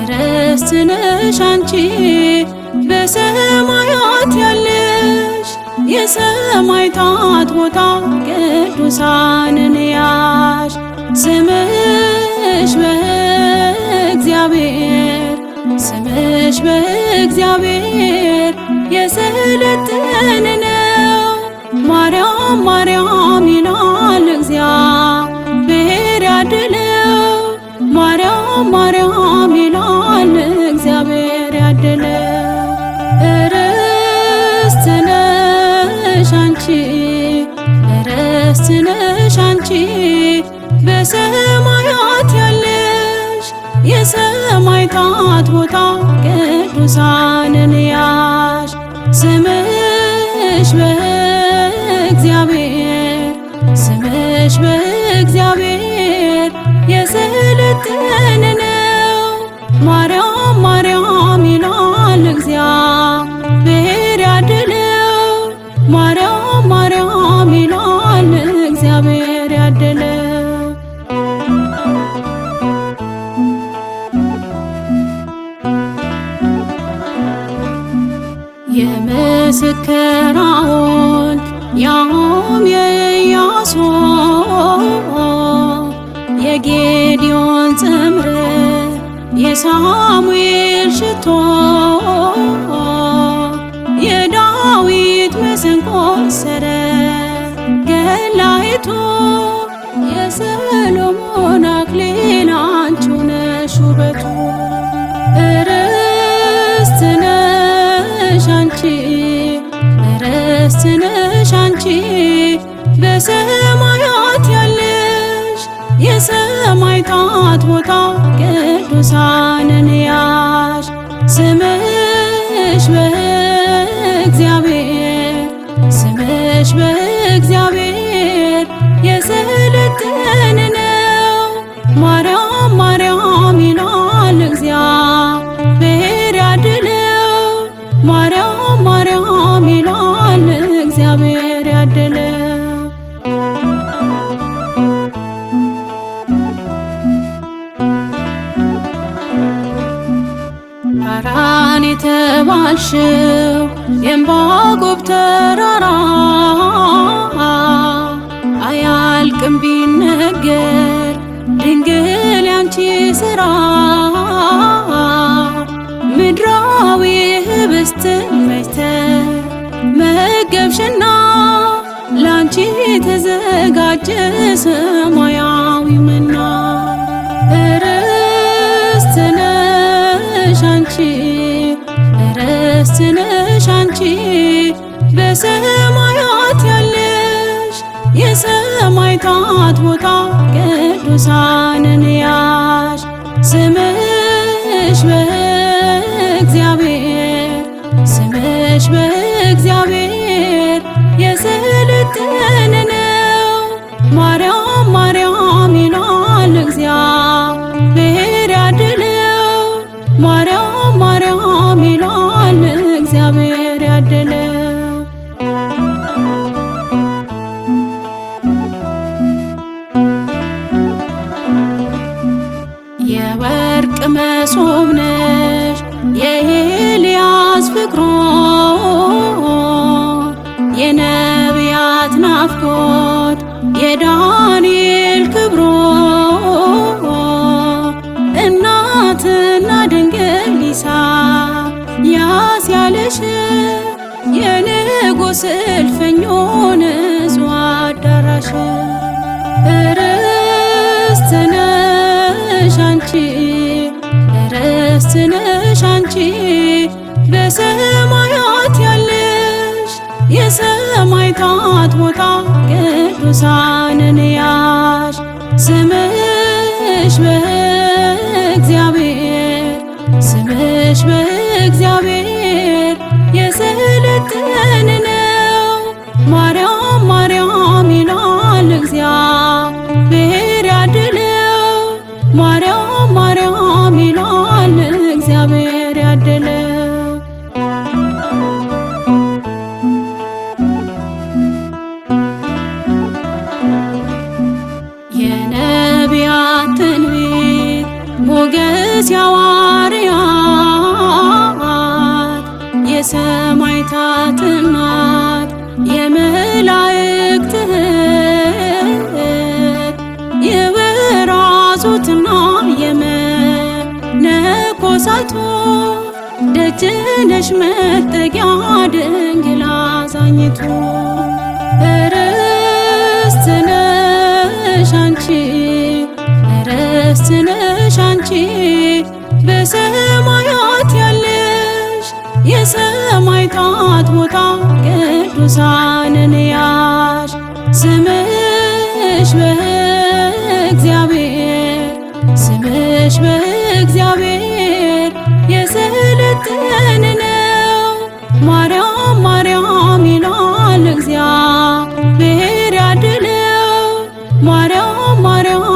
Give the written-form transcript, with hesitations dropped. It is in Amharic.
ርስት ነሽ አንቺ በሰማያት ያለሽ የሰማዕታት ቦታ ቅዱሳንን ያሽ ስምሽ በእግዚአብሔር የሰለጠነ ነው። ማርያም ማርያም ይላል እግዚአብሔር ያደለው ማርያም ማርያም ይላል እግዚአብሔር ያደለው። ርስት ነሽ አንቺ በሰማያት ያለሽ የሰማዕታት ቦታ ቅዱሳንን ያሽ ስምሽ በእግዚአብሔር የሰለጠነ ነው። ማርያም ማርያም ይላል እግዚአብሔር ያደለው ማርያም ማርያም ይላል እግዚአብሔር ያደለው። የምስክር ሐውልት ያውም የኢያሱ የጌዴዎን ጽምር የሳሙኤል ሽቶ የዳዊት መሰንቆ ሰረገላይቱ የሰሎሞን አክሊል አንቺ ነሽ ውበቱ። ርስት ነሽ አንቺ በሰማያት ያለሽ የሰማዕታት ቦታ ቅዱሳንን ያሽ ስምሽ በእግዚአብሔር የሰለጠነ ነው። ማርያም ማርያም ይላል እግዚአብሔር ያደለው ማርያም ማርያም ይላል እግዚአብሔር ያደለው። ሐራን የተባልሽው የዕንባቆም ተራራ አያልቅም ቢነገር ድንግል ያንቺ ሥራ ምድራዊ ኅብስትን መች ተመገብሽና ላንቺ ተዘጋጀ ሰማያዊ መና። ርስት ነሽ አንቺ በሰማያት ያለሽ የሰማዕታት ቦታ ቅዱሳንን ያሽ ስምሽ በእግዚአብሔር የሰለጠነ ነው። ማርያም ማርያም ይላል እግዚአብሔር ያደለው ማርያም ማርያም ይላል እግዚአብሔር ያደለው። የወርቅ መሶብ ነሽ የኤልያስ ፍቅሮ የነቢያት ናፍቆት የዳንኤል ክብሮ እናትና ድንግል ኢሳያስ ያለሽ የንጉሥ እልፍኝ ንጹሕ አዳራሽ። ርስት ነሽ አንቺ በሰማያት ያለ የሰማዕታት ቦታ ቅዱሳንን ያዥ ስምሽ በእግዚአብሔር ስምሽ በእግዚአብሔር የሰለጠነ ነው። ማርያም ማርያም ይላል እግዚአብሔር ያድለው። ማርያም ማርያም ይላል እግዚአብሔር ያድለው። የነቢያት ትንቢት ሞገስ የሐዋርያት የሰማዕታት እናት የመላእክት እህት የበራዙትና የመነኮሳቱ ደጅ ነሽ መጠጊያ ድንግል አዛኝቱ። ርስት ነሽ አንቺ ርስት ነሽ አንቺ በሰማያት ያለሽ የሰማዕታት ቦታ ቅዱሳንን ያዥ ስምሽ በእግዚአብሔር ስምሽ በእግዚአብሔር የሰለጠነ ነው። ማርያም ማርያም ይላል እግዚአብሔር ያድለው። ማርያም ማርያም